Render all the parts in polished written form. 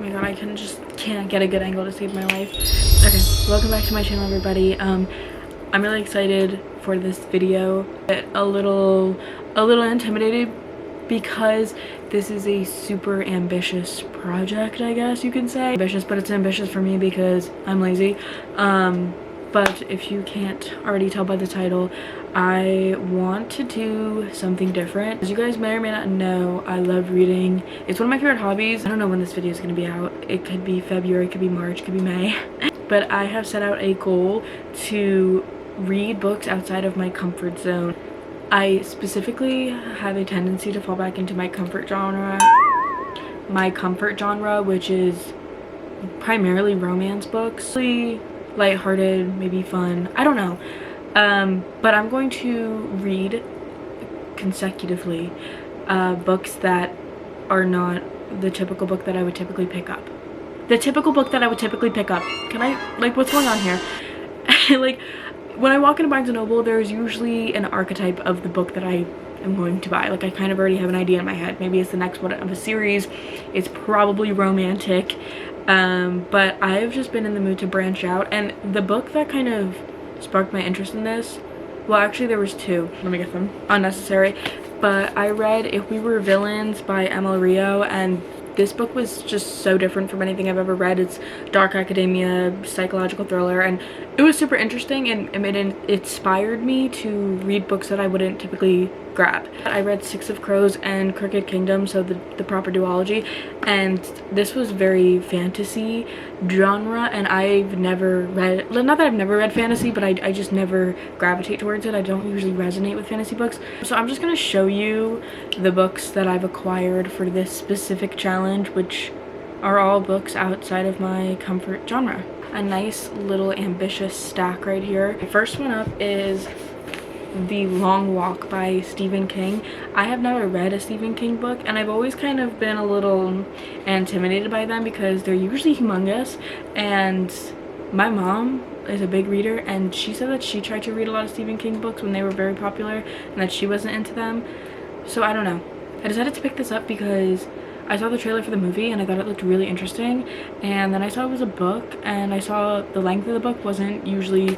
Oh my god, I can't get a good angle to save my life. Okay, welcome back to my channel, everybody. I'm really excited for this video. A little intimidated because this is a super ambitious project, I guess you can say. Ambitious, but it's ambitious for me because I'm lazy. But if you can't already tell by the title, I want to do something different. As you guys may or may not know, I love reading. It's one of my favorite hobbies. I don't know when this video is going to be out. It could be February, it could be March, it could be May. But I have set out a goal to read books outside of my comfort zone. I specifically have a tendency to fall back into my comfort genre, which is primarily romance books. Really lighthearted, maybe fun, I don't know. But I'm going to read consecutively books that are not the typical book that I would typically pick up. Can I, like, what's going on here? Like, when I walk into Barnes & Noble, there's usually an archetype of the book that I am going to buy. Like, I kind of already have an idea in my head. Maybe it's the next one of a series. It's probably romantic. But I've just been in the mood to branch out. And the book that kind of sparked my interest in this, well, actually there was two. Let me get them. Unnecessary. But I read If We Were Villains by Emma Rio, and this book was just so different from anything I've ever read. It's dark academia, psychological thriller, and it was super interesting, and it inspired me to read books that I wouldn't typically grab. I read Six of Crows and Crooked Kingdom, so the proper duology, and this was very fantasy genre, and I've never read, not that I've never read fantasy, but I just never gravitate towards it. I don't usually resonate with fantasy books. So I'm just going to show you the books that I've acquired for this specific challenge, which are all books outside of my comfort genre. A nice little ambitious stack right here. The first one up is The Long Walk by Stephen King. I have never read a Stephen King book, and I've always kind of been a little intimidated by them because they're usually humongous, and my mom is a big reader, and she said that she tried to read a lot of Stephen King books when they were very popular and that she wasn't into them. So I don't know. I decided to pick this up because I saw the trailer for the movie and I thought it looked really interesting, and then I saw it was a book, and I saw the length of the book wasn't usually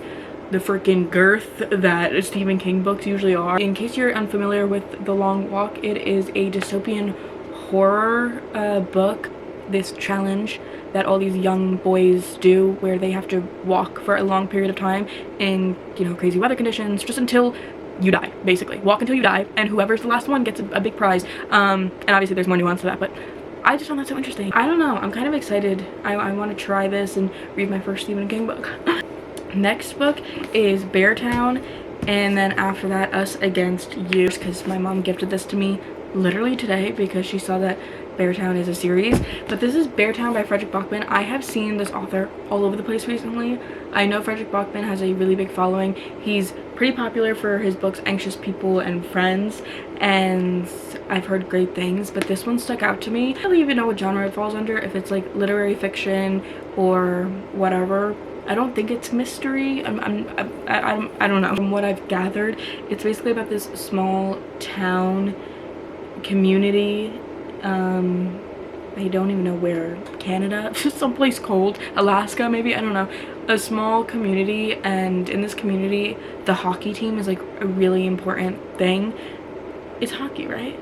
the freaking girth that Stephen King books usually are. In case you're unfamiliar with The Long Walk, it is a dystopian horror book, this challenge that all these young boys do where they have to walk for a long period of time in, you know, crazy weather conditions, just until you die, basically. Walk until you die, and whoever's the last one gets a big prize. And obviously there's more nuance to that, but I just found that so interesting. I don't know, I'm kind of excited. I want to try this and read my first Stephen King book. Next book is Beartown, and then after that Us Against You, because my mom gifted this to me literally today because she saw that Beartown is a series. But this is Beartown by Frederick Bachman. I have seen this author all over the place recently. I know Frederick Bachman has a really big following. He's pretty popular for his books Anxious People and Friends, and I've heard great things, but this one stuck out to me. I don't even know what genre it falls under, if it's like literary fiction or whatever. I don't think it's mystery. I don't know. From what I've gathered, it's basically about this small town community. I don't even know where. Canada? Someplace cold. Alaska maybe? I don't know. A small community, and in this community, the hockey team is like a really important thing. It's hockey, right?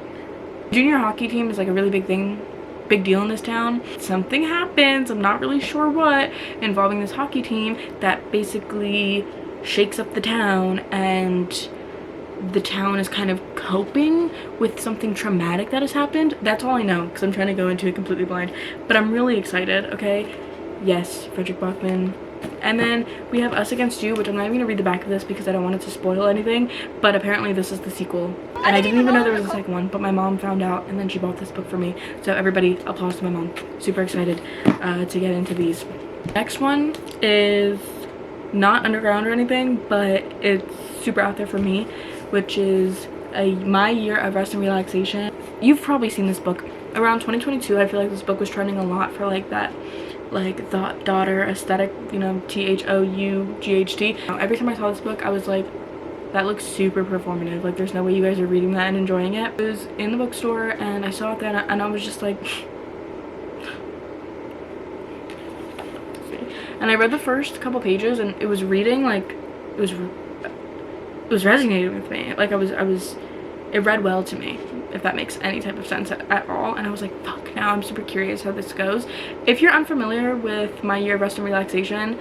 Junior hockey team is like a really big thing. Big deal in this town. Something happens, I'm not really sure what, involving this hockey team that basically shakes up the town, and the town is kind of coping with something traumatic that has happened. That's all I know because I'm trying to go into it completely blind, but I'm really excited. Okay, yes, Frederick Bachman. And then we have Us Against You, which I'm not even gonna read the back of this because I don't want it to spoil anything, but apparently this is the sequel, and I didn't even know there was a second one, but my mom found out and then she bought this book for me. So everybody, applause to my mom. Super excited to get into these. Next one is not underground or anything, but it's super out there for me, which is My Year of Rest and Relaxation. You've probably seen this book around 2022. I feel like this book was trending a lot for like that like thought daughter aesthetic, you know, THOUGHT. Every time I saw this book I was like, that looks super performative, like there's no way you guys are reading that and enjoying it. I was in the bookstore and I saw it there, and I was just like, And I read the first couple pages, and it was reading, like, it was resonating with me. Like, it read well to me, if that makes any type of sense at all. And I was like, fuck, now I'm super curious how this goes. If you're unfamiliar with My Year of Rest and Relaxation,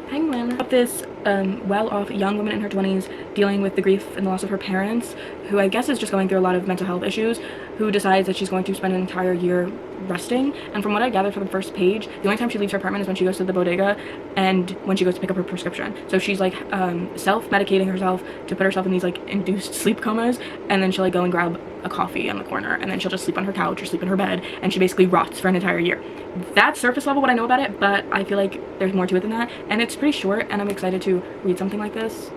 Penguin, about this well-off young woman in her 20s dealing with the grief and the loss of her parents, who I guess is just going through a lot of mental health issues, who decides that she's going to spend an entire year resting. And from what I gathered from the first page, the only time she leaves her apartment is when she goes to the bodega and when she goes to pick up her prescription. So she's like self-medicating herself to put herself in these like induced sleep comas, and then she'll like go and grab a coffee on the corner, and then she'll just sleep on her couch or sleep in her bed, and she basically rots for an entire year. That's surface level what I know about it, but I feel like there's more to it than that, and it's pretty short, and I'm excited to read something like this.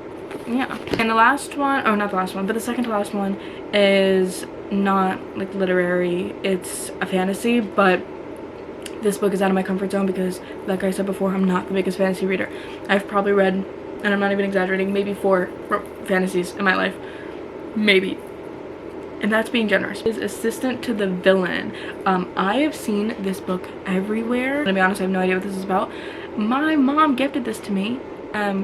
Yeah. And the last one, oh, not the last one, but the second to last one is not like literary, it's a fantasy, but this book is out of my comfort zone because, like I said before, I'm not the biggest fantasy reader. I've probably read, and I'm not even exaggerating, maybe 4 fantasies in my life, maybe, and that's being generous. Is Assistant to the Villain. I have seen this book everywhere. To be honest, I have no idea what this is about. My mom gifted this to me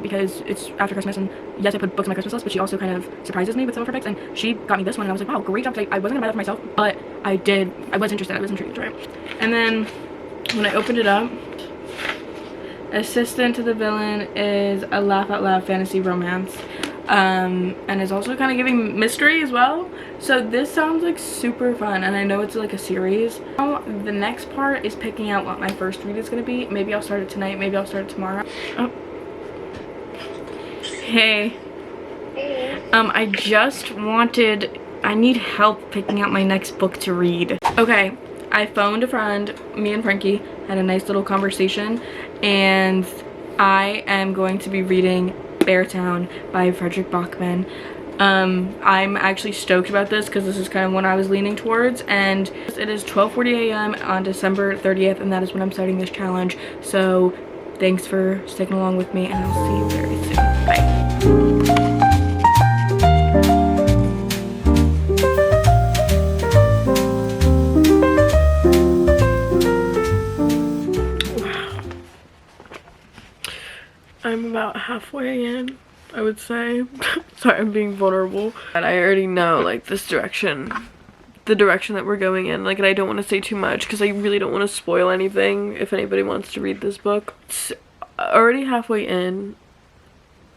because it's after Christmas, and yes, I put books on my Christmas list, but she also kind of surprises me with some of her picks, and she got me this one, and I was like, wow, great job. I wasn't gonna buy that for myself, but I was interested, I was intrigued, right? And then when I opened it up, Assistant to the Villain is a laugh out loud fantasy romance, and is also kind of giving mystery as well. So this sounds like super fun, and I know it's like a series. Now, the next part is picking out what my first read is gonna be. Maybe I'll start it tonight, maybe I'll start it tomorrow. Oh. Hey. I need help picking out my next book to read. Okay, I phoned a friend. Me and Frankie had a nice little conversation, and I am going to be reading Beartown by Frederick Bachman. I'm actually stoked about this because this is kind of what I was leaning towards, and it is 12:40 a.m. on December 30th, and that is when I'm starting this challenge. So thanks for sticking along with me, and I'll see you very soon. Bye. I'm about halfway in, I would say. Sorry, I'm being vulnerable. And I already know, like, this direction, the direction that we're going in. Like, and I don't want to say too much because I really don't want to spoil anything if anybody wants to read this book. It's already halfway in.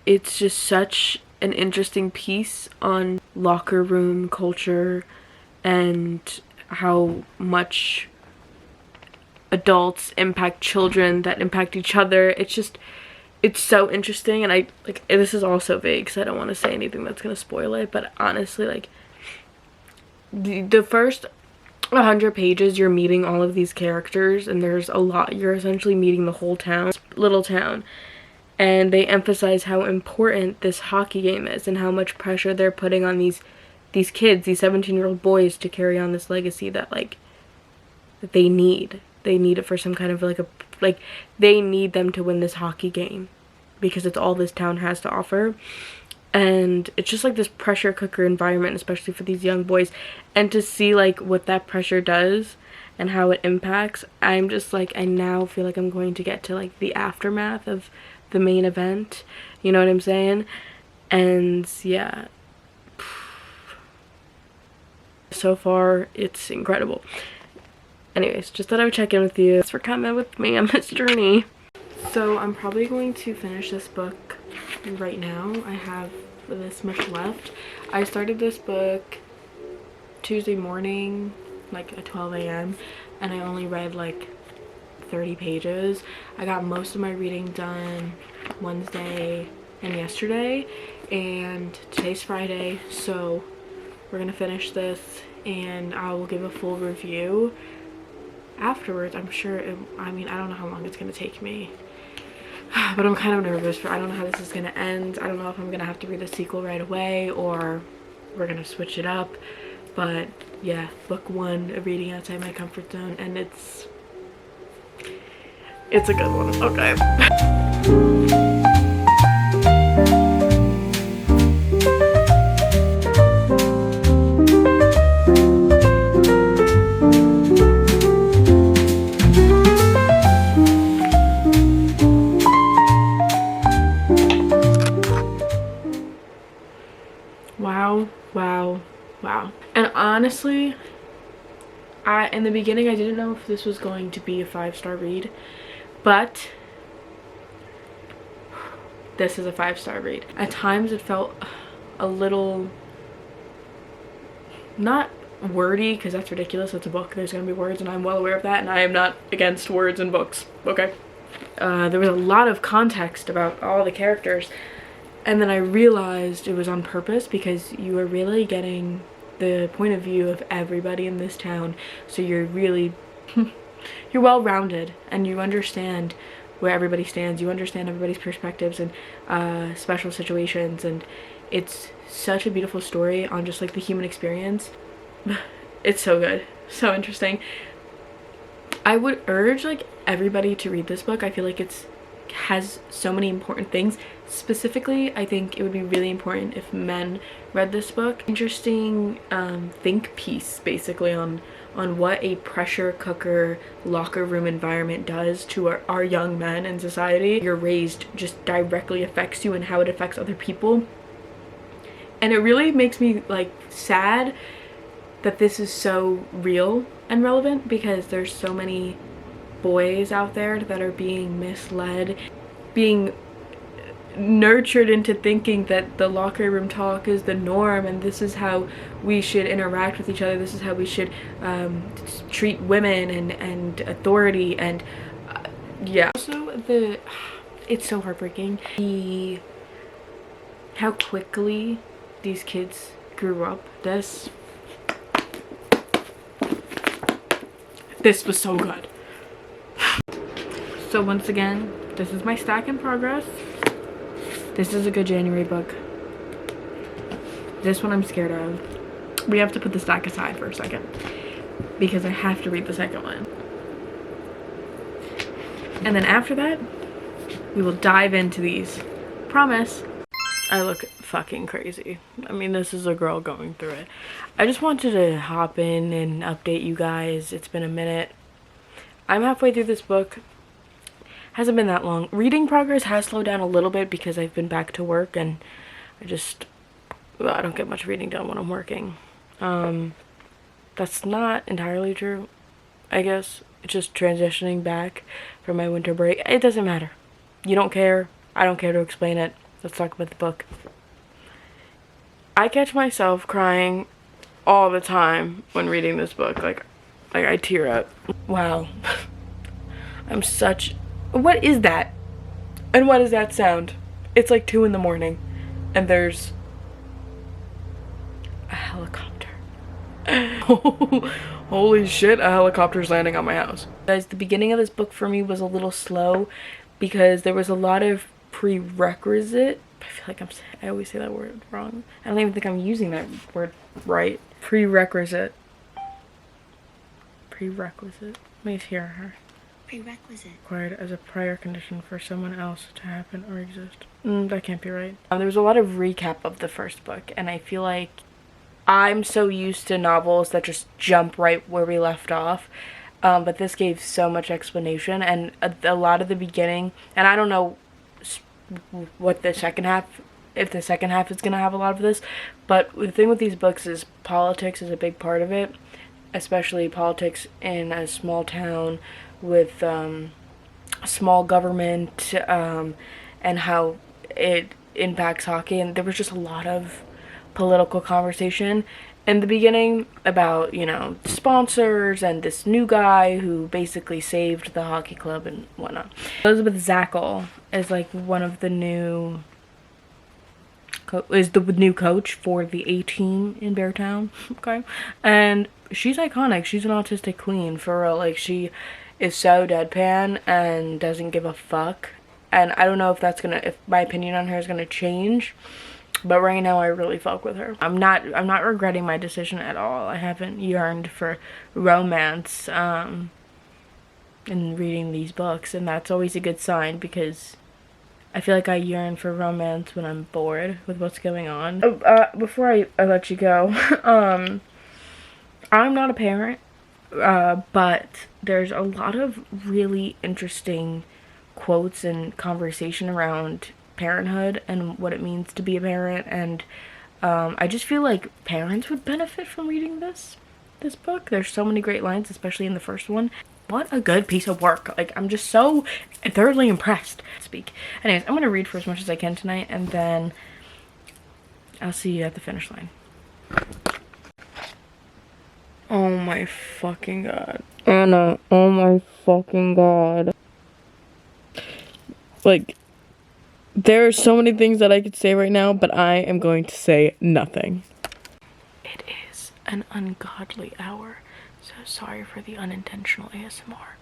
It's just such an interesting piece on locker room culture and how much adults impact children that impact each other. It's so interesting, and I like this is also vague because I don't want to say anything that's gonna spoil it, but honestly, like the first 100 pages you're meeting all of these characters, and there's a lot. You're essentially meeting the whole town, little town, and they emphasize how important this hockey game is and how much pressure they're putting on these kids, these 17-year-old boys, to carry on this legacy that that they need it for some kind of they need them to win this hockey game because it's all this town has to offer. And it's just like this pressure cooker environment, especially for these young boys, and to see like what that pressure does and how it impacts. I'm just like, I now feel like I'm going to get to like the aftermath of the main event, you know what I'm saying? And yeah, so far it's incredible. Anyways, just thought I would check in with you. Thanks for coming with me on this journey. So I'm probably going to finish this book right now. I have this much left. I started this book Tuesday morning, like at 12 a.m. and I only read like 30 pages. I got most of my reading done Wednesday and yesterday, and today's Friday, so we're gonna finish this and I will give a full review afterwards. I'm sure I mean, I don't know how long it's gonna take me, but I'm kind of nervous I don't know how this is gonna end. I don't know if I'm gonna have to read the sequel right away or we're gonna switch it up. But yeah, book 1, a reading outside my comfort zone, and it's a good one. Okay. honestly, in the beginning I didn't know if this was going to be a 5-star read, but this is a 5-star read. At times it felt a little, not wordy, because that's ridiculous, it's a book, there's gonna be words, and I'm well aware of that, and I am not against words in books, okay? There was a lot of context about all the characters, and then I realized it was on purpose, because you are really getting the point of view of everybody in this town, so you're really you're well-rounded, and you understand where everybody stands, you understand everybody's perspectives and special situations, and it's such a beautiful story on just like the human experience. It's so good, so interesting. I would urge like everybody to read this book. I feel like it's has so many important things. Specifically, I think it would be really important if men read this book. Interesting think piece basically on what a pressure cooker locker room environment does to our young men in society. You're raised just directly affects you and how it affects other people. And it really makes me like sad that this is so real and relevant, because there's so many boys out there that are being misled, being nurtured into thinking that the locker room talk is the norm, and this is how we should interact with each other, this is how we should treat women and authority, and yeah. Also, it's so heartbreaking how quickly these kids grew up. This was so good. So once again, this is my stack in progress. This is a good January book. This one I'm scared of. We have to put the stack aside for a second, because I have to read the second one. And then after that, we will dive into these. Promise. I look fucking crazy. I mean, this is a girl going through it. I just wanted to hop in and update you guys. It's been a minute. I'm halfway through this book. Hasn't been that long. Reading progress has slowed down a little bit because I've been back to work, and I don't get much reading done when I'm working. That's not entirely true, I guess. It's just transitioning back from my winter break. It doesn't matter. You don't care. I don't care to explain it. Let's talk about the book. I catch myself crying all the time when reading this book. Like I tear up. Wow. What is that? And what does that sound? It's like 2 in the morning, and there's a helicopter. Holy shit, a helicopter's landing on my house. Guys, the beginning of this book for me was a little slow because there was a lot of prerequisite. I feel like I always say that word wrong. I don't even think I'm using that word right. Prerequisite. Let me hear her. Prerequisite. Required as a prior condition for someone else to happen or exist. That can't be right. There was a lot of recap of the first book, and I feel like I'm so used to novels that just jump right where we left off. But this gave so much explanation, and a lot of the beginning, and I don't know what the second half, if the second half is going to have a lot of this, but the thing with these books is politics is a big part of it, especially politics in a small town with small government, and how it impacts hockey. And there was just a lot of political conversation in the beginning about, you know, sponsors and this new guy who basically saved the hockey club and whatnot. Elizabeth Zackel is like one of the new new coach for the A team in Beartown. Okay, and she's iconic. She's an autistic queen for real. Like, she is so deadpan and doesn't give a fuck. And I don't know if my opinion on her is gonna change, but right now I really fuck with her. I'm not regretting my decision at all. I haven't yearned for romance in reading these books, and that's always a good sign, because I feel like I yearn for romance when I'm bored with what's going on. Before I let you go, I'm not a parent, but there's a lot of really interesting quotes and conversation around parenthood and what it means to be a parent, and I just feel like parents would benefit from reading this book. There's so many great lines, especially in the first one. What a good piece of work. Like, I'm just so thoroughly impressed. Anyways, I'm gonna read for as much as I can tonight, and then I'll see you at the finish line. Oh my fucking god. Anna, oh my fucking god. Like, there are so many things that I could say right now, but I am going to say nothing. It is an ungodly hour, so sorry for the unintentional ASMR.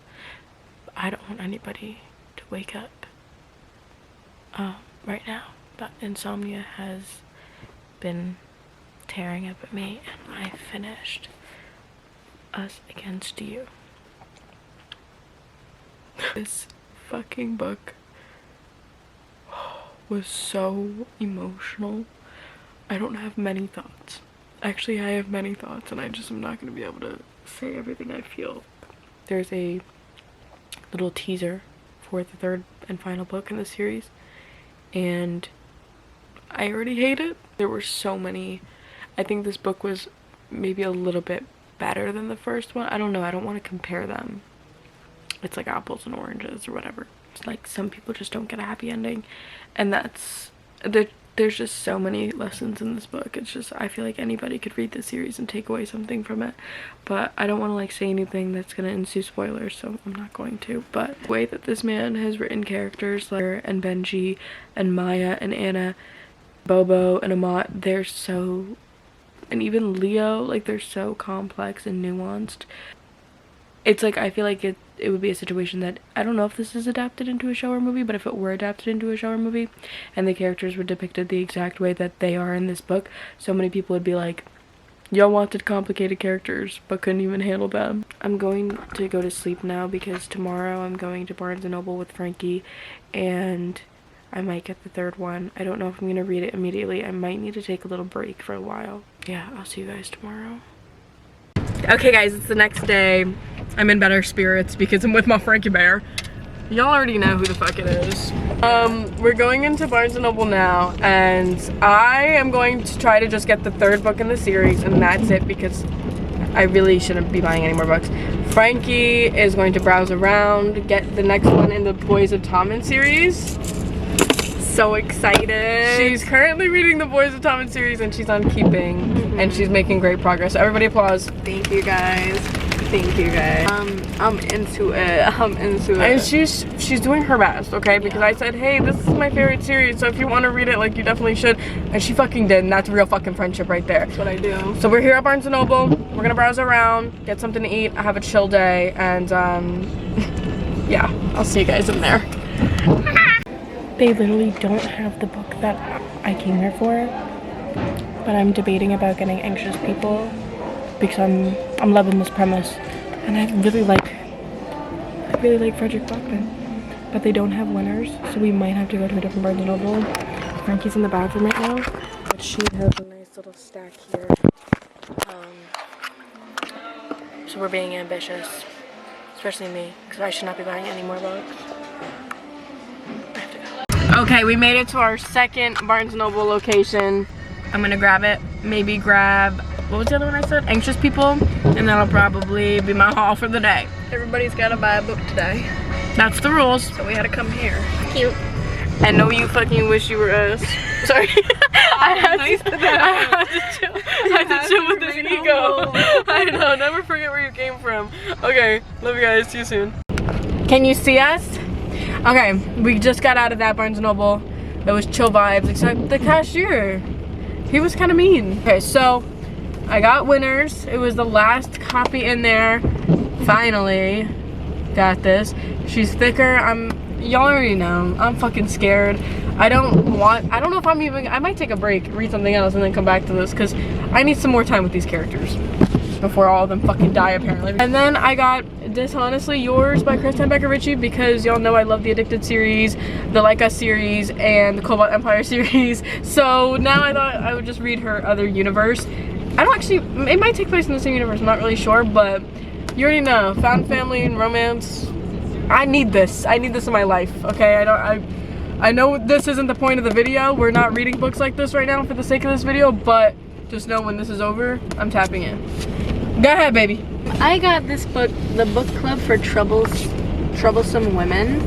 I don't want anybody to wake up right now, but insomnia has been tearing up at me, and I finished Us Against You. This fucking book was so emotional. I don't have many thoughts. Actually, I have many thoughts, and I just am not going to be able to say everything I feel. There's a little teaser for the third and final book in the series, and I already hate it. There were so many. I think this book was maybe a little bit better than the first one. I don't know. I don't want to compare them. It's like apples and oranges or whatever. It's like some people just don't get a happy ending, and there's just so many lessons in this book. It's just, I feel like anybody could read this series and take away something from it, but I don't want to like say anything that's gonna ensue spoilers, so I'm not going to. But the way that this man has written characters like and Benji and Maya and Anna, Bobo and Amat, they're so, and even Leo, like, they're so complex and nuanced. It's like, I feel like it would be a situation that, I don't know if this is adapted into a show or movie, but if it were adapted into a show or movie and the characters were depicted the exact way that they are in this book, so many people would be like, y'all wanted complicated characters but couldn't even handle them. I'm going to go to sleep now because tomorrow I'm going to Barnes & Noble with Frankie, and I might get the third one. I don't know if I'm going to read it immediately. I might need to take a little break for a while. Yeah, I'll see you guys tomorrow. Okay guys, it's the next day. I'm in better spirits because I'm with my Frankie Bear. Y'all already know who the fuck it is. We're going into Barnes & Noble now, and I am going to try to just get the third book in the series, and that's it because I really shouldn't be buying any more books. Frankie is going to browse around, get the next one in the Boys of Tommen series. So excited. She's currently reading the Boys of Tommen series, and she's on Keeping, and she's making great progress. Everybody applause. Thank you guys. Thank you guys. I'm into it. I'm into it. And she's doing her best, okay? Because I said, hey, this is my favorite series, so if you want to read it, like, you definitely should. And she fucking did, and that's real fucking friendship right there. That's what I do. So we're here at Barnes & Noble. We're gonna browse around, get something to eat, have a chill day, and yeah, I'll see you guys in there. They literally don't have the book that I came here for, but I'm debating about getting Anxious People because I'm loving this premise, and I really like Frederick Bachman, but they don't have winners, so we might have to go to a different Barnes & Noble. Frankie's in the bathroom right now, but she has a nice little stack here. So we're being ambitious, especially me, because I should not be buying any more books. Okay, we made it to our second Barnes & Noble location. I'm gonna grab it. Maybe grab, what was the other one I said? Anxious People. And that'll probably be my haul for the day. Everybody's gotta buy a book today. That's the rules. So we had to come here. Cute. And no, you fucking wish you were us. Sorry. I had to chill with this ego. I know, never forget where you came from. Okay, love you guys. See you soon. Can you see us? Okay, we just got out of that Barnes & Noble. It was chill vibes, except the cashier. He was kind of mean. Okay, so I got Winners. It was the last copy in there. Finally got this. She's thicker. Y'all already know. I'm fucking scared. I don't know if I might take a break, read something else, and then come back to this, because I need some more time with these characters before all of them fucking die, apparently. And then I got Dishonestly Yours by Kristen Becker Ritchie, because y'all know I love the Addicted series, the Like Us series, and the Cobalt Empire series. So now I thought I would just read her other universe. I don't actually, it might take place in the same universe, I'm not really sure, but you already know, found family and romance. I need this in my life, okay? I I know this isn't the point of the video. We're not reading books like this right now for the sake of this video, but just know when this is over, I'm tapping in. Go ahead, baby. I got this book, The Book Club for Troublesome Women,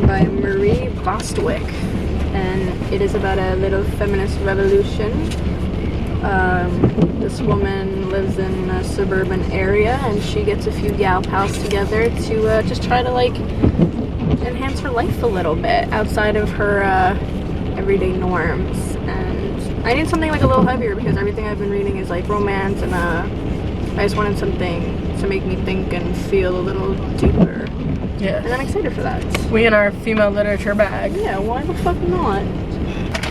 by Marie Bostwick, and it is about a little feminist revolution. This woman lives in a suburban area, and she gets a few gal pals together to just try to like enhance her life a little bit outside of her everyday norms. And I need something like a little heavier because everything I've been reading is like romance, and I just wanted something to make me think and feel a little deeper. Yeah. And I'm excited for that. We in our female literature bag. Yeah, why the fuck not?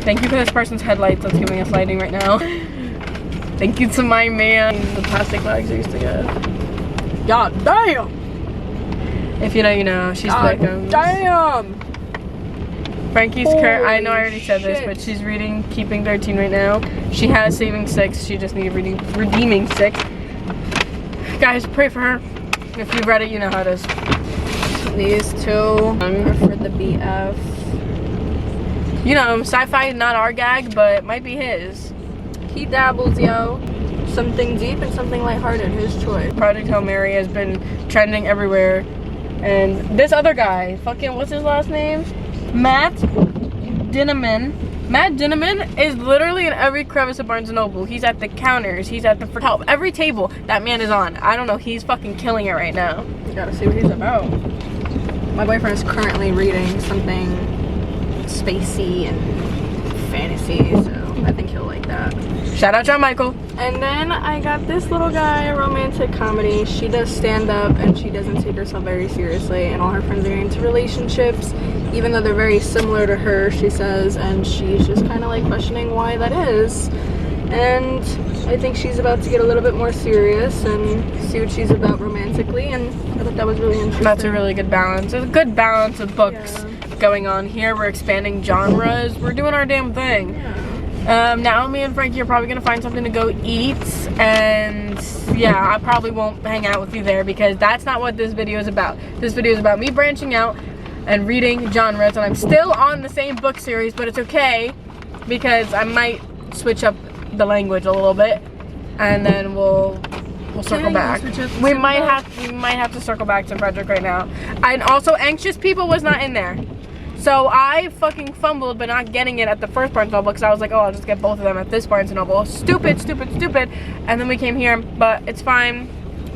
Thank you for this person's headlights that's giving us lighting right now. Thank you to my man. The plastic bags I used to get. God damn! If you know, you know. She's God like, damn! Frankie's I know I already said this, shit. but she's reading Keeping 13 right now. She has Saving 6. She just needed Redeeming 6. Guys, pray for her. If you've read it, you know how it is. These two are for the BF. You know, sci-fi is not our gag, but it might be his. He dabbles, yo. Something deep and something lighthearted, his choice. Project Hail Mary has been trending everywhere. And this other guy, fucking, what's his last name? Matt Dinneman. Matt Dinneman is literally in every crevice of Barnes & Noble. He's at the counters. He's at the help. Every table that man is on. I don't know. He's fucking killing it right now. You gotta see what he's about. My boyfriend is currently reading something spacey and fantasy, so I think he'll like that. Shout out John Michael. And then I got this little guy, a romantic comedy. She does stand up and she doesn't take herself very seriously, and all her friends are getting into relationships, even though they're very similar to her, she says, and she's just kind of like questioning why that is. And I think she's about to get a little bit more serious and see what she's about romantically, and I thought that was really interesting. That's a really good balance. There's a good balance of books going on here. We're expanding genres. We're doing our damn thing. Now me and Frankie are probably gonna find something to go eat, and yeah, I probably won't hang out with you there because that's not what this video is about. This video is about me branching out and reading genres, and I'm still on the same book series, but it's okay because I might switch up the language a little bit, and then we'll circle back. We might have to circle back to Frederick right now. And also, Anxious People was not in there. So I fucking fumbled by not getting it at the first Barnes & Noble because I was like, oh, I'll just get both of them at this Barnes & Noble. Stupid. And then we came here, but it's fine.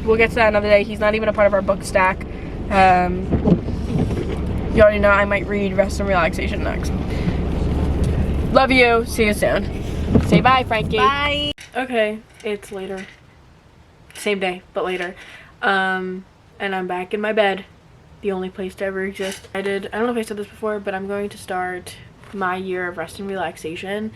We'll get to that another day. He's not even a part of our book stack. You already know I might read Rest and Relaxation next. Love you. See you soon. Say bye, Frankie. Bye. Okay, it's later. Same day, but later. And I'm back in my bed. The only place to ever exist. I don't know if I said this before, but I'm going to start my year of rest and relaxation.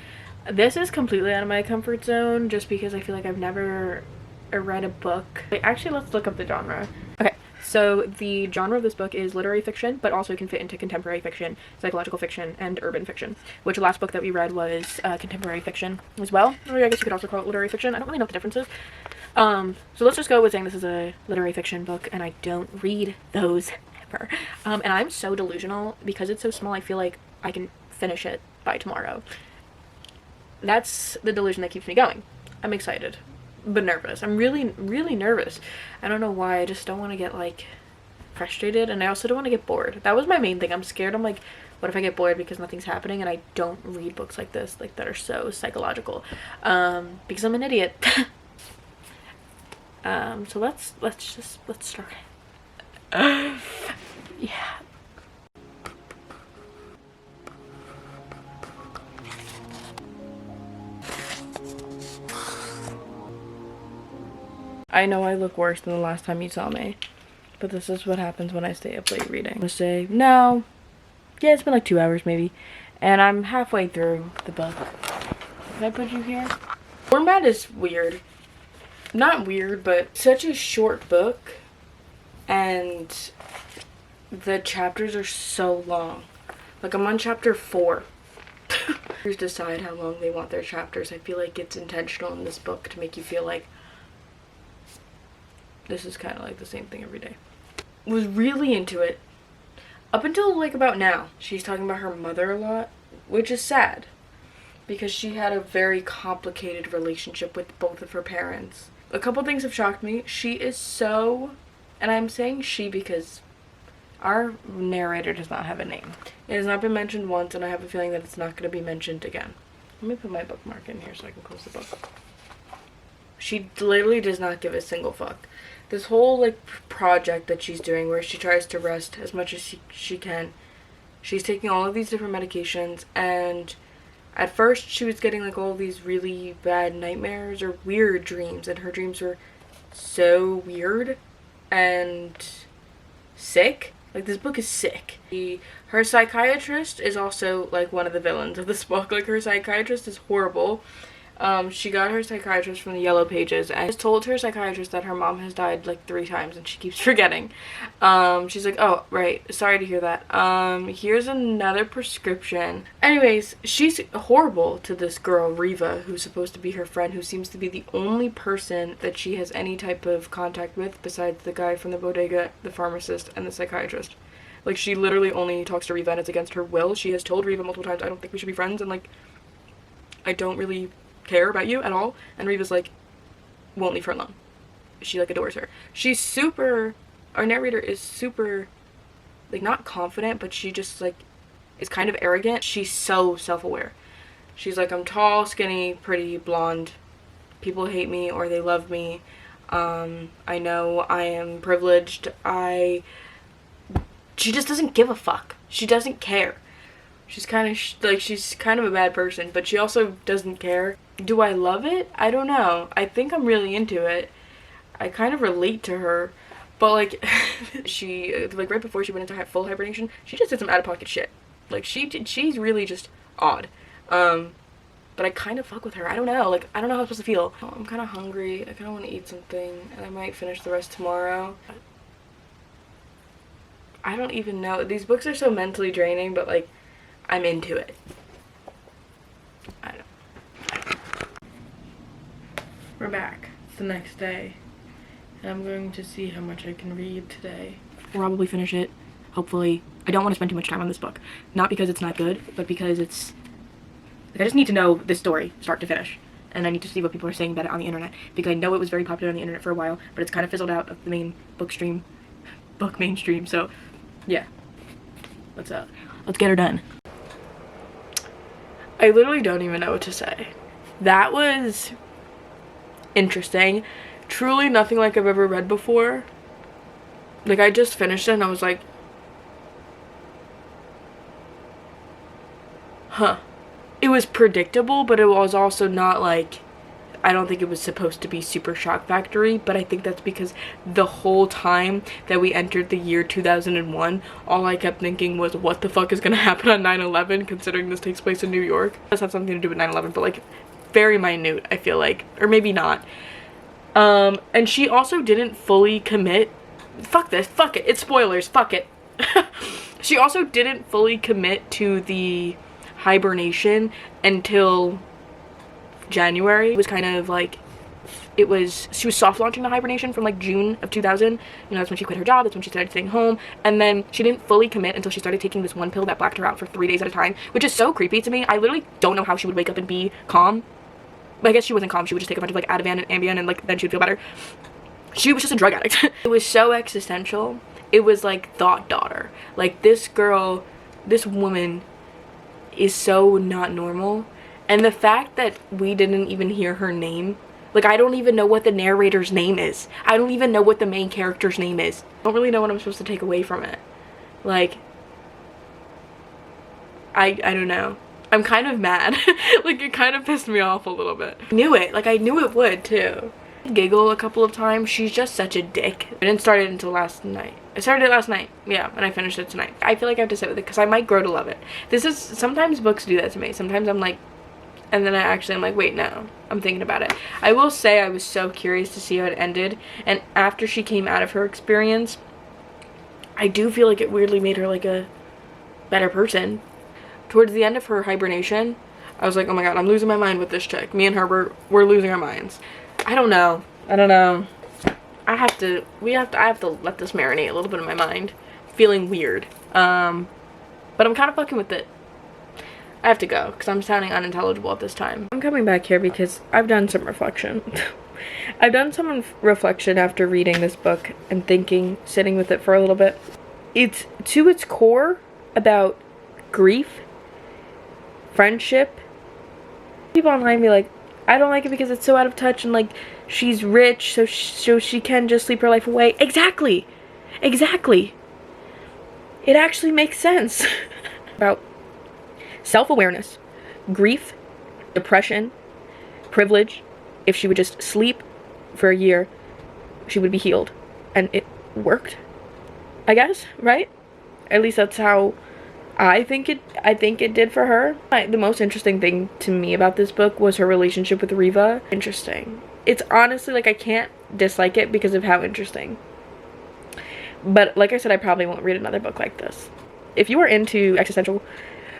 This is completely out of my comfort zone just because I feel like I've never read a book. Actually, let's look up the genre. Okay, so the genre of this book is literary fiction, but also can fit into contemporary fiction, psychological fiction, and urban fiction, which the last book that we read was contemporary fiction as well. Or I guess you could also call it literary fiction. I don't really know what the difference is. So let's just go with saying this is a literary fiction book, and I don't read those ever. And I'm so delusional because it's so small. I feel like I can finish it by tomorrow. That's the delusion that keeps me going. I'm excited, but nervous. I'm really, really nervous. I don't know why. I just don't want to get like frustrated, and I also don't want to get bored. That was my main thing. I'm scared. I'm like, what if I get bored because nothing's happening, and I don't read books like this, like that are so psychological, because I'm an idiot. So let's start. Yeah. I know I look worse than the last time you saw me, but this is what happens when I stay up late reading. I'm gonna say, no. Yeah, it's been like 2 hours maybe, and I'm halfway through the book. Did I put you here? Format is weird. Not weird, but such a short book, and the chapters are so long. Like, I'm on chapter 4. Authors decide how long they want their chapters. I feel like it's intentional in this book to make you feel like this is kind of like the same thing every day. Was really into it. Up until like about now, she's talking about her mother a lot, which is sad because she had a very complicated relationship with both of her parents. A couple things have shocked me. She is so, and I'm saying she because our narrator does not have a name. It has not been mentioned once, and I have a feeling that it's not going to be mentioned again. Let me put my bookmark in here so I can close the book. She literally does not give a single fuck. This whole like project that she's doing where she tries to rest as much as she can. She's taking all of these different medications, and at first she was getting like all these really bad nightmares or weird dreams, and her dreams were so weird and sick. Like, this book is sick. Her psychiatrist is also like one of the villains of this book. Like, her psychiatrist is horrible. She got her psychiatrist from the Yellow Pages and has told her psychiatrist that her mom has died like 3 times and she keeps forgetting. She's like, oh, right, sorry to hear that. Here's another prescription. Anyways, she's horrible to this girl, Riva, who's supposed to be her friend, who seems to be the only person that she has any type of contact with besides the guy from the bodega, the pharmacist, and the psychiatrist. Like, she literally only talks to Riva and it's against her will. She has told Riva multiple times, I don't think we should be friends, and like, I don't really care about you at all. And Riva's like, won't leave her alone. She like adores her. She's super, our narrator is super, like, not confident, but she just like is kind of arrogant. She's so self-aware. She's like, I'm tall, skinny, pretty, blonde. People hate me or they love me. I know I am privileged. She just doesn't give a fuck. She doesn't care. She's kind of she's kind of a bad person, but she also doesn't care. Do I love it? I don't know. I think I'm really into it. I kind of relate to her, but like she like right before she went into full hibernation, she just did some out-of-pocket shit. Like she's really just odd. But I kind of fuck with her. I don't know. Like, I don't know how I'm supposed to feel. Oh, I'm kind of hungry. I kind of want to eat something, and I might finish the rest tomorrow. I don't even know. These books are so mentally draining, but like, I'm into it. I don't. We're back. It's the next day. And I'm going to see how much I can read today. Probably finish it. Hopefully. I don't want to spend too much time on this book. Not because it's not good, but because it's... Like, I just need to know this story, start to finish. And I need to see what people are saying about it on the internet. Because I know it was very popular on the internet for a while, but it's kind of fizzled out of the main book mainstream. So, yeah. Let's get her done. I literally don't even know what to say. That was interesting. Truly nothing like I've ever read before. Like, I just finished it and I was like, huh. It was predictable, but it was also not like, I don't think it was supposed to be super shock factory, but I think that's because the whole time that we entered the year 2001, all I kept thinking was, what the fuck is gonna happen on 9/11, considering this takes place in New York? It does have something to do with 9/11, but like, very minute, I feel like, or maybe not. And she also didn't fully commit, fuck this, fuck it, it's spoilers, fuck it. She also didn't fully commit to the hibernation until January. It was kind of like, she was soft launching the hibernation from like June of 2000. You know, that's when she quit her job, that's when she started staying home, and then she didn't fully commit until she started taking this one pill that blacked her out for 3 days at a time, which is so creepy to me. I literally don't know how she would wake up and be calm. But I guess she wasn't calm. She would just take a bunch of like Ativan and Ambien, and like then she would feel better. She was just a drug addict. It was so existential. It was like Thought Daughter. Like, this girl, this woman is so not normal. And the fact that we didn't even hear her name, like, I don't even know what the narrator's name is. I don't even know what the main character's name is. I don't really know what I'm supposed to take away from it. Like, I don't know. I'm kind of mad. Like, it kind of pissed me off a little bit. I knew it. Like, I knew it would, too. Giggle a couple of times. She's just such a dick. I didn't start it until last night. I started it last night, yeah, and I finished it tonight. I feel like I have to sit with it because I might grow to love it. Sometimes books do that to me. Sometimes I'm like, and then I'm like, wait, no, I'm thinking about it. I will say I was so curious to see how it ended, and after she came out of her experience, I do feel like it weirdly made her like a better person. Towards the end of her hibernation, I was like, oh my god, I'm losing my mind with this chick. Me and her, we're losing our minds. I don't know. I have to let this marinate a little bit in my mind. feeling weird. But I'm kind of fucking with it. I have to go because I'm sounding unintelligible at this time. I'm coming back here because I've done some reflection. I've done some reflection after reading this book and thinking, sitting with it for a little bit. It's to its core about grief, friendship. People online be like, I don't like it because it's so out of touch and like she's rich so she can just sleep her life away. Exactly. It actually makes sense. About self-awareness, grief, depression, privilege. If she would just sleep for a year, she would be healed. And it worked, I guess, right? At least that's how I think it did for her. The most interesting thing to me about this book was her relationship with Riva. Interesting. It's honestly like I can't dislike it because of how interesting. But like I said, I probably won't read another book like this. If you are into existential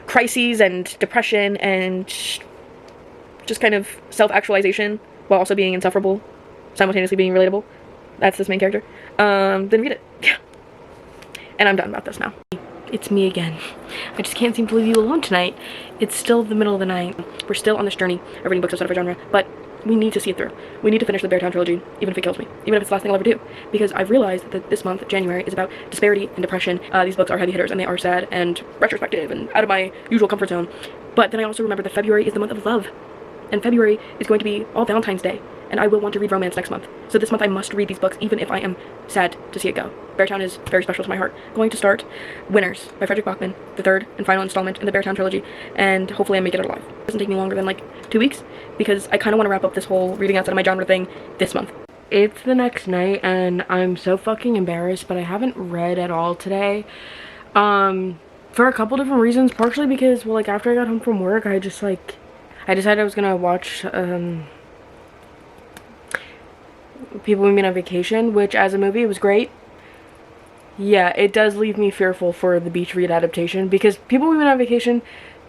crises and depression and just kind of self-actualization while also being insufferable, simultaneously being relatable, that's this main character, then read it. Yeah. And I'm done about this now. It's me again. I just can't seem to leave you alone tonight. It's still the middle of the night. We're still on this journey of reading books outside of our genre, but we need to see it through. We need to finish the Beartown trilogy, even if it kills me. Even if it's the last thing I'll ever do. Because I've realized that this month, January, is about disparity and depression. These books are heavy hitters, and they are sad and retrospective and out of my usual comfort zone. But then I also remember that February is the month of love. And February is going to be all Valentine's Day. And I will want to read romance next month. So this month I must read these books, even if I am sad to see it go. Beartown is very special to my heart. Going to start Winners by Frederick Bachman, the third and final installment in the Beartown trilogy, and hopefully I make it out alive. It doesn't take me longer than like 2 weeks, because I kind of want to wrap up this whole reading outside of my genre thing this month. It's the next night, and I'm so fucking embarrassed, but I haven't read at all today. For a couple different reasons, partially because, well, like, after I got home from work, I decided I was gonna watch, People We Meet on Vacation, which as a movie was great. Yeah, it does leave me fearful for the Beach Read adaptation, because People We Meet on Vacation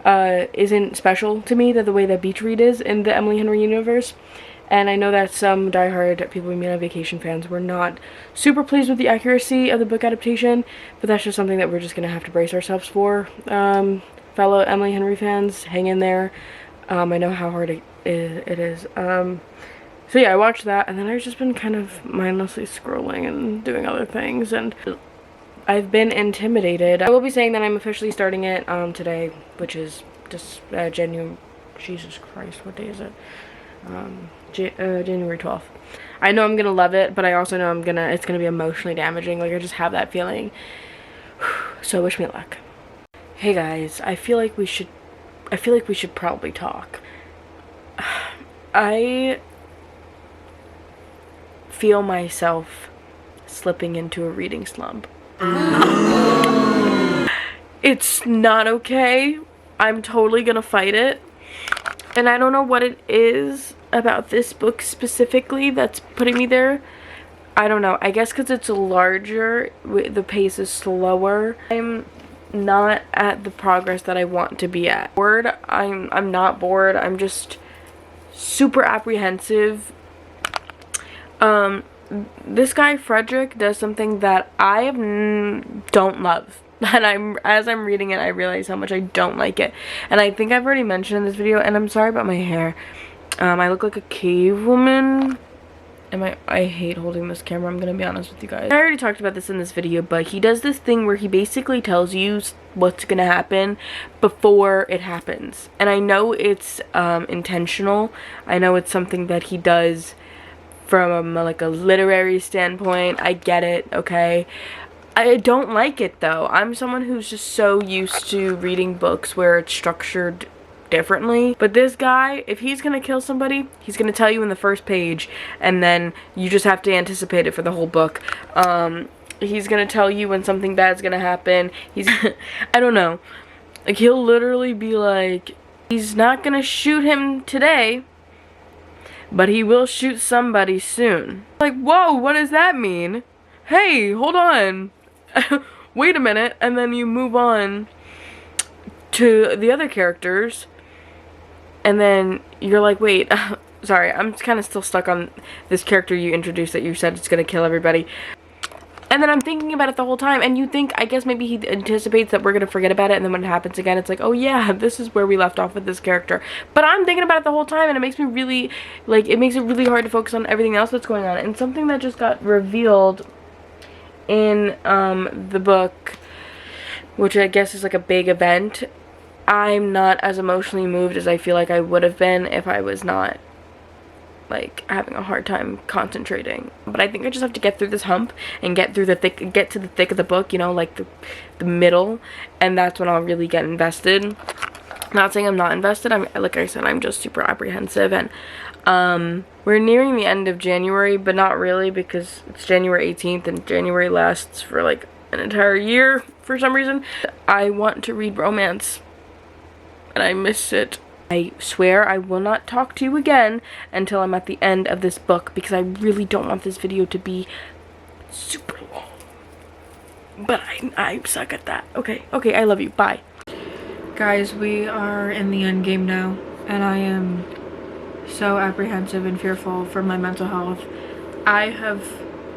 isn't special to me the way that Beach Read is in the Emily Henry universe. And I know that some diehard People We Meet on Vacation fans were not super pleased with the accuracy of the book adaptation, but that's just something that we're just gonna have to brace ourselves for. Fellow Emily Henry fans, hang in there. I know how hard it is. So yeah, I watched that, and then I've just been kind of mindlessly scrolling and doing other things, and I've been intimidated. I will be saying that I'm officially starting it today, which is just January. Jesus Christ, what day is it? January 12th. I know I'm gonna love it, but I also know it's gonna be emotionally damaging. Like, I just have that feeling. So wish me luck. Hey guys, I feel like we should probably talk. I feel myself slipping into a reading slump. It's not okay. I'm totally gonna fight it. And I don't know what it is about this book specifically that's putting me there. I don't know. I guess because it's larger, the pace is slower. I'm not at the progress that I want to be at. Bored. I'm not bored. I'm just super apprehensive. This guy Frederick does something that I don't love, and as I'm reading it I realize how much I don't like it, and I think I've already mentioned in this video, and I'm sorry about my hair. I look like a cave woman. I hate holding this camera, I'm gonna be honest with you guys. I already talked about this in this video, but he does this thing where he basically tells you what's gonna happen before it happens. And I know it's intentional. I know it's something that he does from like a literary standpoint. I get it, okay? I don't like it though. I'm someone who's just so used to reading books where it's structured differently. But this guy, if he's gonna kill somebody, he's gonna tell you in the first page, and then you just have to anticipate it for the whole book. He's gonna tell you when something bad's gonna happen. I don't know. Like, he'll literally be like, he's not gonna shoot him today, but he will shoot somebody soon. Like, whoa, what does that mean? Hey, hold on. Wait a minute. And then you move on to the other characters, and then you're like, wait, sorry, I'm kind of still stuck on this character you introduced that you said it's gonna kill everybody. And then I'm thinking about it the whole time, and you think, I guess maybe he anticipates that we're gonna forget about it, and then when it happens again, it's like, oh yeah, this is where we left off with this character. But I'm thinking about it the whole time, and it makes me really, like, it makes it really hard to focus on everything else that's going on. And something that just got revealed in the book, which I guess is like a big event, I'm not as emotionally moved as I feel like I would have been if I was not, like, having a hard time concentrating. But I think I just have to get through this hump and get to the thick of the book, you know, like the middle, and that's when I'll really get invested. Not saying I'm not invested. I'm, like I said, I'm just super apprehensive. And we're nearing the end of January, but not really, because it's January 18th and January lasts for like an entire year for some reason. I want to read romance and I miss it. I swear I will not talk to you again until I'm at the end of this book, because I really don't want this video to be super long. But I suck at that. Okay, I love you. Bye. Guys, we are in the end game now, and I am so apprehensive and fearful for my mental health. I have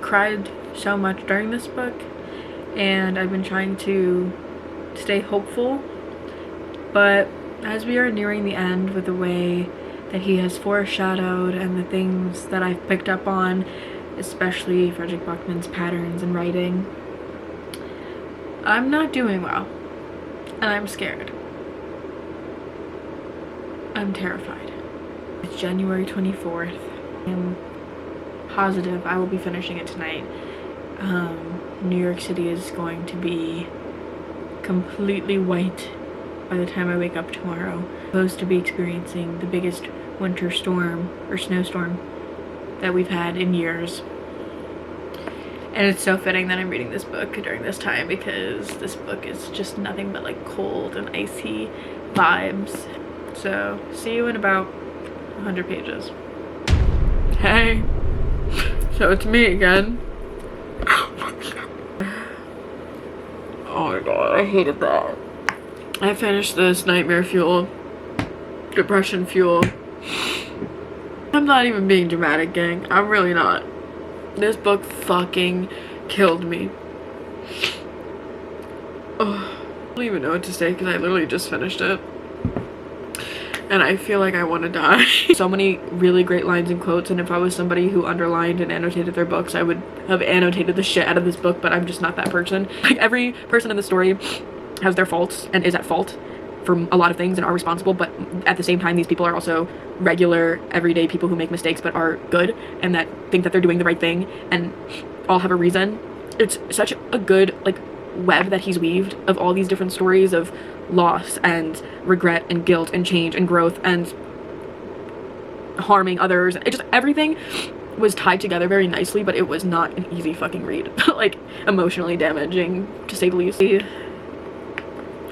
cried so much during this book, and I've been trying to stay hopeful, but as we are nearing the end, with the way that he has foreshadowed and the things that I've picked up on, especially Frederick Bachman's patterns in writing, I'm not doing well, and I'm scared. I'm terrified. It's January 24th. I'm positive I will be finishing it tonight. New York City is going to be completely white by the time I wake up tomorrow. I'm supposed to be experiencing the biggest winter storm or snowstorm that we've had in years. And it's so fitting that I'm reading this book during this time, because this book is just nothing but like cold and icy vibes. So see you in about 100 pages. Hey, so it's me again. Oh my god, I hated that. I finished this Nightmare Fuel, Depression Fuel. I'm not even being dramatic, gang. I'm really not. This book fucking killed me. Oh, I don't even know what to say, because I literally just finished it. And I feel like I want to die. So many really great lines and quotes, and if I was somebody who underlined and annotated their books, I would have annotated the shit out of this book, but I'm just not that person. Like, every person in the story has their faults and is at fault for a lot of things and are responsible, but at the same time, these people are also regular, everyday people who make mistakes but are good and that think that they're doing the right thing and all have a reason. It's such a good, like, web that he's weaved of all these different stories of loss and regret and guilt and change and growth and harming others. It just, everything was tied together very nicely, but it was not an easy fucking read. Like, emotionally damaging, to say the least.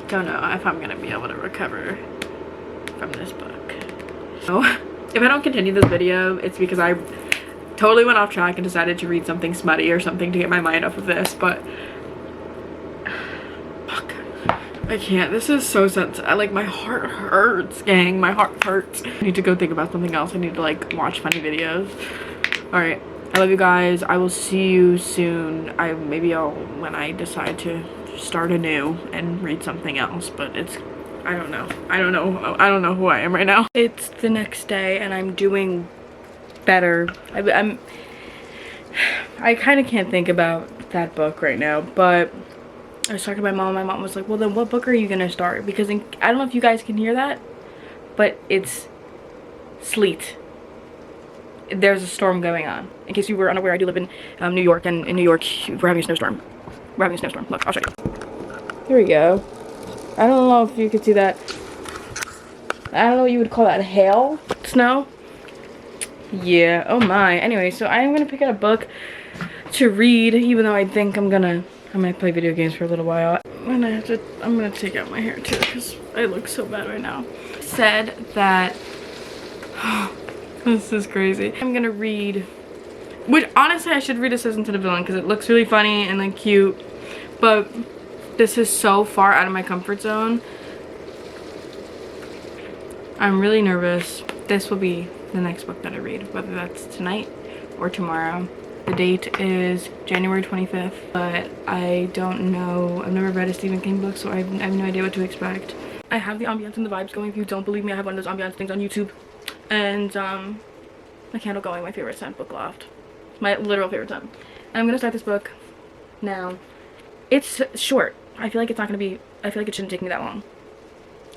Don't know if I'm gonna be able to recover from this book. So if I don't continue this video, it's because I totally went off track and decided to read something smutty or something to get my mind off of this, but fuck, I can't. This is so sensitive. Like, my heart hurts, gang. My heart hurts. I need to go think about something else. I need to, like, watch funny videos. All right, I love you guys. I will see you soon. Maybe I'll, when I decide to start anew and read something else, but it's, I don't know who I am right now. It's the next day and I'm doing better. I kind of can't think about that book right now, but I was talking to my mom and my mom was like, well, then what book are you gonna start? Because I don't know if you guys can hear that, but it's sleet. There's a storm going on. In case you were unaware, I do live in New York, and in New York we're having a snowstorm. We're having a snowstorm. Look, I'll show you. Here we go. I don't know if you could see that. I don't know what you would call that. Hail? Snow? Yeah. Oh my. Anyway, so I'm gonna pick out a book to read, even though I think I might play video games for a little while. I'm gonna take out my hair too, because I look so bad right now. Said that, this is crazy. I'm gonna read, which honestly I should read Assistant to the Villain because it looks really funny and like cute, but this is so far out of my comfort zone. I'm really nervous. This will be the next book that I read, whether that's tonight or tomorrow. The date is January 25th, but I don't know. I've never read a Stephen King book, so I have no idea what to expect. I have the ambiance and the vibes going. If you don't believe me, I have one of those ambiance things on YouTube. And my candle going, my favorite scent, Book Loft. My literal favorite scent. And I'm gonna start this book now. It's short. I feel like it's not gonna be, I feel like it shouldn't take me that long.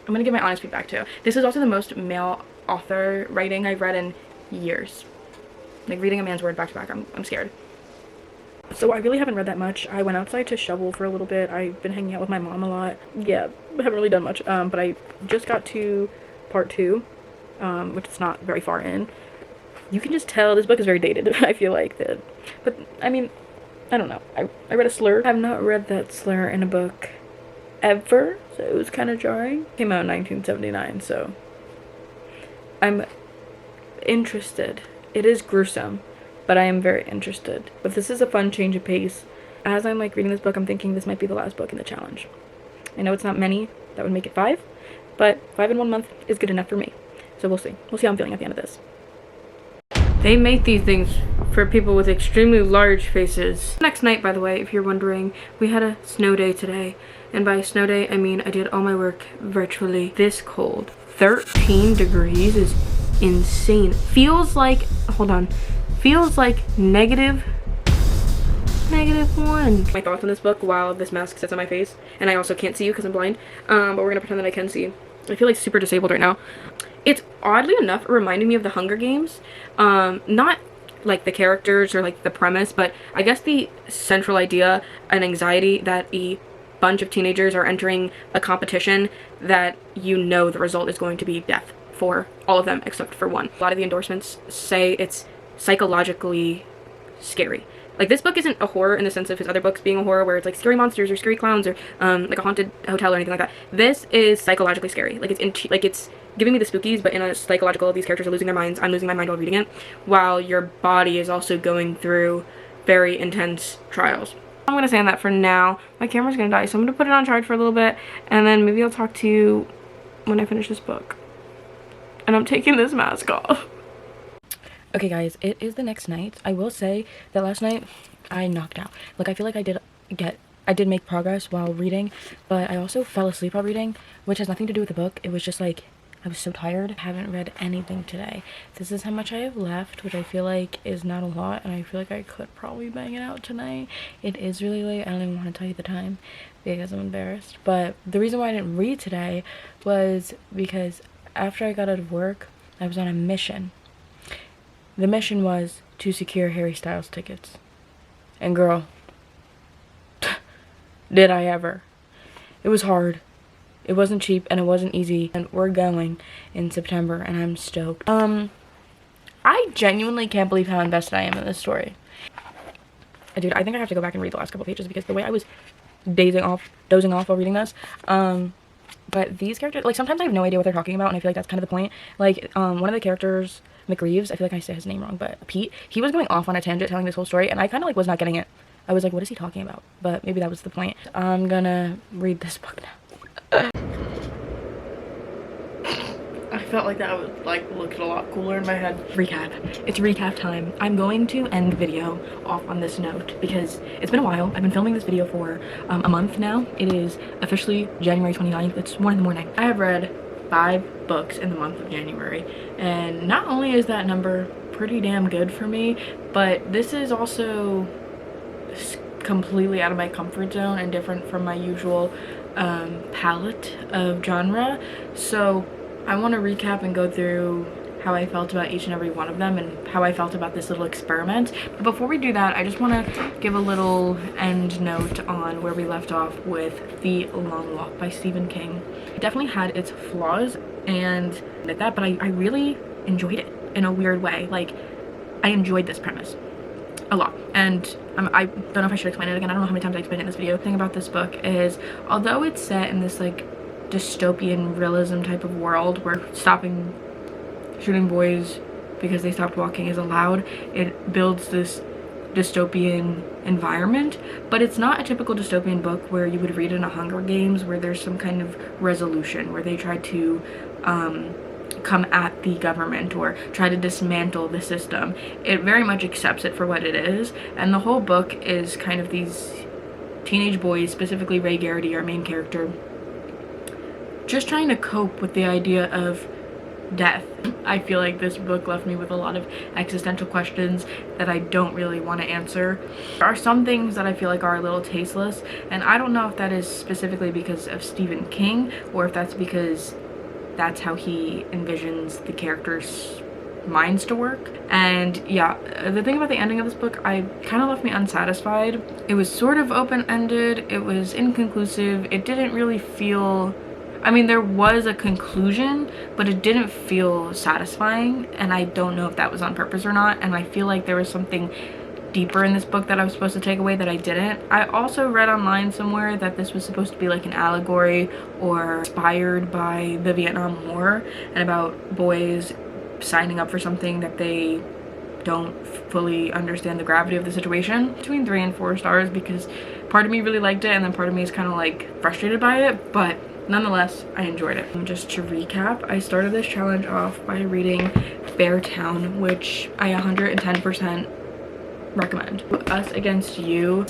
I'm gonna give my honest feedback too. This is also the most male author writing I've read in years. Like reading a man's word back to back, I'm scared. So I really haven't read that much. I went outside to shovel for a little bit. I've been hanging out with my mom a lot. Yeah, I haven't really done much. But I just got to part 2, which is not very far in. You can just tell this book is very dated. I feel like that. But I mean, I don't know. I read a slur. I've not read that slur in a book ever, so it was kind of jarring. It came out in 1979, so I'm interested. It is gruesome, but I am very interested. But this is a fun change of pace. As I'm like reading this book, I'm thinking this might be the last book in the challenge. I know it's not many, that would make it 5, but 5 in 1 month is good enough for me. So we'll see. We'll see how I'm feeling at the end of this. They make these things for people with extremely large faces. Next night, by the way, if you're wondering, we had a snow day today. And by snow day, I mean I did all my work virtually. This cold. 13 degrees is insane. Feels like, hold on, feels like -1. My thoughts on this book while this mask sits on my face. And I also can't see you because I'm blind. But we're gonna pretend that I can see. I feel like super disabled right now. It's oddly enough reminding me of the Hunger Games. Not like the characters or like the premise, but I guess the central idea and anxiety that a bunch of teenagers are entering a competition that you know the result is going to be death for all of them except for one. A lot of the endorsements say it's psychologically scary. Like, this book isn't a horror in the sense of his other books being a horror where it's like scary monsters or scary clowns or like a haunted hotel or anything like that. This is psychologically scary. Like, it's giving me the spookies, but in a psychological, these characters are losing their minds. I'm losing my mind while reading it, while your body is also going through very intense trials. I'm gonna say on that for now. My camera's gonna die, so I'm gonna put it on charge for a little bit, and then maybe I'll talk to you when I finish this book. And I'm taking this mask off. Okay guys, it is the next night. I will say that last night I knocked out. Like, I feel like I did make progress while reading, but I also fell asleep while reading, which has nothing to do with the book. It was just like, I was so tired. I haven't read anything today. This is how much I have left, which I feel like is not a lot, and I feel like I could probably bang it out tonight. It is really late. I don't even want to tell you the time because I'm embarrassed. But the reason why I didn't read today was because after I got out of work, I was on a mission. The mission was to secure Harry Styles tickets. And girl, did I ever. It was hard. It wasn't cheap and it wasn't easy. And we're going in September and I'm stoked. I genuinely can't believe how invested I am in this story. Dude, I think I have to go back and read the last couple pages because the way I was dozing off while reading this. But these characters, like, sometimes I have no idea what they're talking about, and I feel like that's kind of the point. Like, one of the characters, McReeves, I feel like I say his name wrong, but Pete, he was going off on a tangent telling this whole story, and I kind of, like, was not getting it. I was like, what is he talking about? But maybe that was the point. I'm gonna read this book now. I felt like that would, like, look a lot cooler in my head. Recap. It's recap time. I'm going to end the video off on this note because it's been a while. I've been filming this video for a month now. It is officially January 29th. It's 1 in the morning. I have read 5 books in the month of January, and not only is that number pretty damn good for me, but this is also completely out of my comfort zone and different from my usual palette of genre. So I want to recap and go through how I felt about each and every one of them and how I felt about this little experiment. But before we do that, I just want to give a little end note on where we left off with The Long Walk by Stephen King. It definitely had its flaws and like that, but I really enjoyed it in a weird way. Like, I enjoyed this premise a lot, and I don't know if I should explain it again. I don't know how many times I explained it in this video. The thing about this book is, although it's set in this like dystopian realism type of world where shooting boys because they stopped walking is allowed, it builds this dystopian environment, but it's not a typical dystopian book where you would read in a Hunger Games where there's some kind of resolution where they try to come at the government or try to dismantle the system. It very much accepts it for what it is, and the whole book is kind of these teenage boys, specifically Ray Garrity, our main character, just trying to cope with the idea of death. I feel like this book left me with a lot of existential questions that I don't really want to answer. There are some things that I feel like are a little tasteless, and I don't know if that is specifically because of Stephen King or if that's because that's how he envisions the characters' minds to work. And yeah, the thing about the ending of this book, I kind of left me unsatisfied. It was sort of open-ended, it was inconclusive, it didn't really feel, I mean, there was a conclusion, but it didn't feel satisfying, and I don't know if that was on purpose or not, and I feel like there was something deeper in this book that I was supposed to take away that I didn't. I also read online somewhere that this was supposed to be like an allegory or inspired by the Vietnam War and about boys signing up for something that they don't fully understand the gravity of the situation. Between 3 and 4 stars, because part of me really liked it and then part of me is kind of like frustrated by it, but nonetheless, I enjoyed it. Just to recap, I started this challenge off by reading Beartown, which I 110% recommend. Us Against You,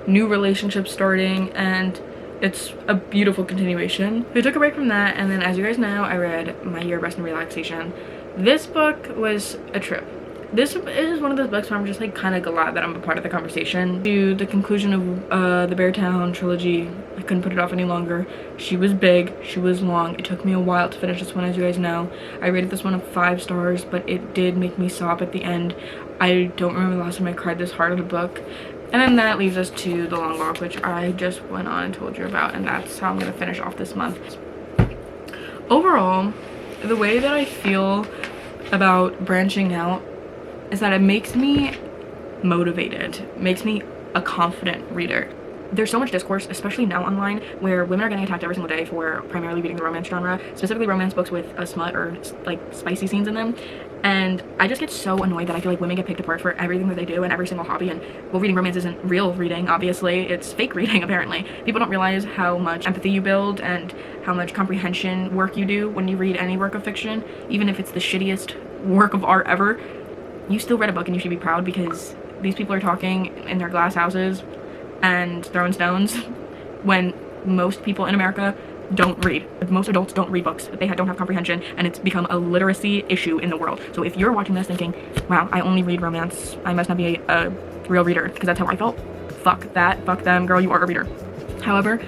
new relationship starting, and it's a beautiful continuation. We took a break from that, and then as you guys know, I read My Year of Rest and Relaxation. This book was a trip. This is one of those books where I'm just like kind of glad that I'm a part of the conversation. To the conclusion of the Beartown trilogy, I couldn't put it off any longer. She was big, she was long. It took me a while to finish this one, as you guys know. I rated this one 5 stars, but it did make me sob at the end. I don't remember the last time I cried this hard at a book. And then that leaves us to The Long Walk, which I just went on and told you about, and that's how I'm gonna finish off this month. Overall, the way that I feel about branching out is that it makes me motivated, makes me a confident reader. There's so much discourse, especially now online, where women are getting attacked every single day for primarily reading the romance genre, specifically romance books with a smut or like spicy scenes in them. And I just get so annoyed that I feel like women get picked apart for everything that they do and every single hobby. And well, reading romance isn't real reading, obviously. It's fake reading, apparently. People don't realize how much empathy you build and how much comprehension work you do when you read any work of fiction, even if it's the shittiest work of art ever. You still read a book and you should be proud, because these people are talking in their glass houses and throwing stones when most people in America don't read. Most adults don't read books. They don't have comprehension, and it's become a literacy issue in the world. So if you're watching this thinking, wow, I only read romance, I must not be a real reader, because that's how I felt. Fuck that, fuck them, girl, you are a reader. However,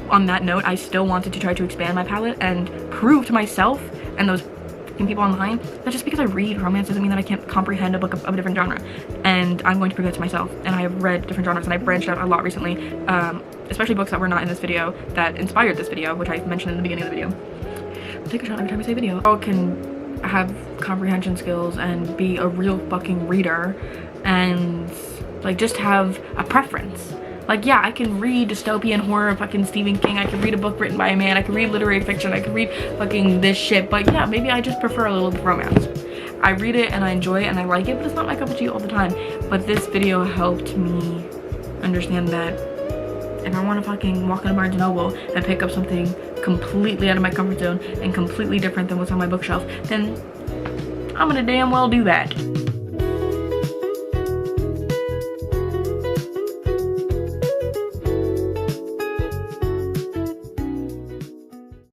on that note, I still wanted to try to expand my palette and prove to myself and those people online that just because I read romance doesn't mean that I can't comprehend a book of a different genre, and I'm going to prove that to myself. And I have read different genres, and I've branched out a lot recently, especially books that were not in this video that inspired this video, which I mentioned in the beginning of the video. Take a shot every time I say video. All can have comprehension skills and be a real fucking reader and like just have a preference. Like, yeah, I can read dystopian horror, fucking Stephen King, I can read a book written by a man, I can read literary fiction, I can read fucking this shit, but yeah, maybe I just prefer a little romance. I read it and I enjoy it and I like it, but it's not my cup of tea all the time. But this video helped me understand that if I want to fucking walk into Barnes & Noble and pick up something completely out of my comfort zone and completely different than what's on my bookshelf, then I'm gonna damn well do that.